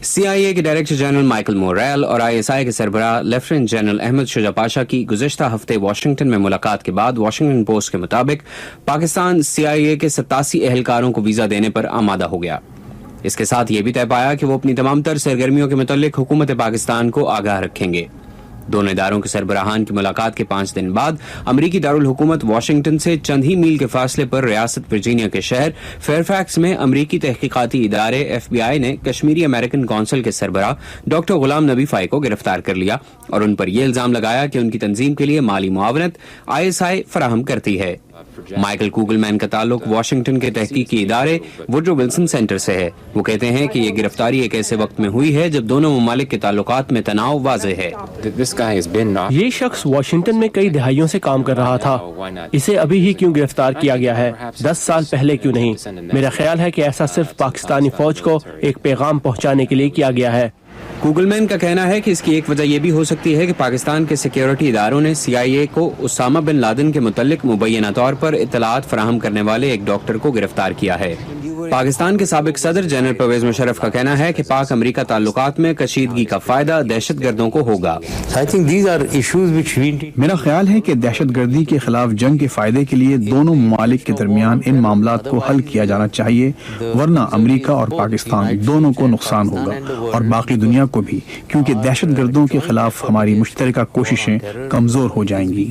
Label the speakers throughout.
Speaker 1: CIA کے director general Michael morale اور ISI کے سربراہ لیفٹیننٹ جنرل احمد شجاع پاشا کی گزشتہ ہفتے واشنگٹن میں ملاقات کے بعد واشنگٹن پوسٹ کے مطابق پاکستان CIA کے 87 اہلکاروں کو ویزا دینے پر آمادہ ہو گیا۔ اس کے ساتھ یہ بھی طے پایا کہ وہ اپنی تمام تر سرگرمیوں کے متعلق حکومت پاکستان کو آگاہ رکھیں گے۔ دونوں اداروں کے سربراہان کی ملاقات کے 5 دن بعد امریکی دارالحکومت واشنگٹن سے چند ہی میل کے فاصلے پر ریاست ورجینیا کے شہر فیئر فیکس میں امریکی تحقیقاتی ادارے FBI نے کشمیری امریکن کونسل کے سربراہ ڈاکٹر غلام نبی فائی کو گرفتار کر لیا اور ان پر یہ الزام لگایا کہ ان کی تنظیم کے لیے مالی معاونت ISI فراہم کرتی ہے۔ مائیکل کوگل مین کا تعلق واشنگٹن کے تحقیقی ادارے ووڈرو ولسن سینٹر سے ہے۔ وہ کہتے ہیں کہ یہ گرفتاری ایک ایسے وقت میں ہوئی ہے جب دونوں ممالک کے تعلقات میں تناؤ واضح ہے۔
Speaker 2: یہ شخص واشنگٹن میں کئی دہائیوں سے کام کر رہا تھا، اسے ابھی ہی کیوں گرفتار کیا گیا ہے؟ 10 سال پہلے کیوں نہیں؟ میرا خیال ہے کہ ایسا صرف پاکستانی فوج کو ایک پیغام پہنچانے کے لیے کیا گیا ہے۔
Speaker 1: کوگل مین کا کہنا ہے کہ اس کی ایک وجہ یہ بھی ہو سکتی ہے کہ پاکستان کے سیکیورٹی اداروں نے CIA کو اسامہ بن لادن کے متعلق مبینہ طور پر اطلاعات فراہم کرنے والے ایک ڈاکٹر کو گرفتار کیا ہے۔ پاکستان کے سابق صدر جنرل پرویز مشرف کا کہنا ہے کہ پاک امریکہ تعلقات میں کشیدگی کا فائدہ دہشت گردوں کو ہوگا۔
Speaker 3: میرا خیال ہے کہ دہشت گردی کے خلاف جنگ کے فائدے کے لیے دونوں ممالک کے درمیان ان معاملات کو حل کیا جانا چاہیے، ورنہ امریکہ اور پاکستان دونوں کو نقصان ہوگا اور باقی دنیا کو بھی، کیونکہ دہشت گردوں کے خلاف ہماری مشترکہ کوششیں کمزور ہو جائیں گی۔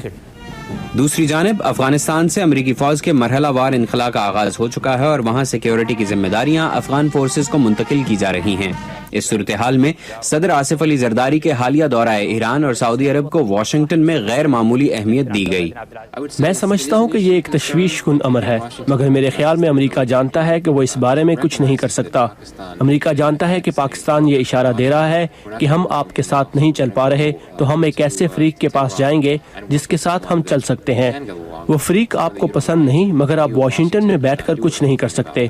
Speaker 1: دوسری جانب افغانستان سے امریکی فوج کے مرحلہ وار انخلاء کا آغاز ہو چکا ہے اور وہاں سیکیورٹی کی ذمہ داریاں افغان فورسز کو منتقل کی جا رہی ہیں۔ اس صورتحال میں صدر آصف علی زرداری کے حالیہ دورہ ایران اور سعودی عرب کو واشنگٹن میں غیر معمولی اہمیت دی گئی۔
Speaker 2: میں سمجھتا ہوں کہ یہ ایک تشویش کن امر ہے، مگر میرے خیال میں امریکہ جانتا ہے کہ وہ اس بارے میں کچھ نہیں کر سکتا۔ امریکہ جانتا ہے کہ پاکستان یہ اشارہ دے رہا ہے کہ ہم آپ کے ساتھ نہیں چل پا رہے تو ہم ایک ایسے فریق کے پاس جائیں گے جس کے ساتھ ہم چل سکتے ہیں۔ وہ فریق آپ کو پسند نہیں، مگر آپ واشنگٹن میں بیٹھ کر کچھ نہیں کر سکتے۔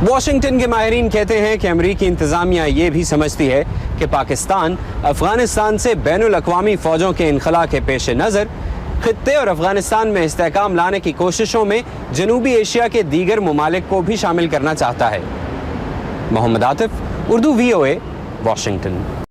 Speaker 1: واشنگٹن کے ماہرین کہتے ہیں کہ امریکی انتظامیہ یہ بھی سمجھتی ہے کہ پاکستان افغانستان سے بین الاقوامی فوجوں کے انخلاء کے پیش نظر خطے اور افغانستان میں استحکام لانے کی کوششوں میں جنوبی ایشیا کے دیگر ممالک کو بھی شامل کرنا چاہتا ہے۔ محمد عاطف، اردو VOA، واشنگٹن۔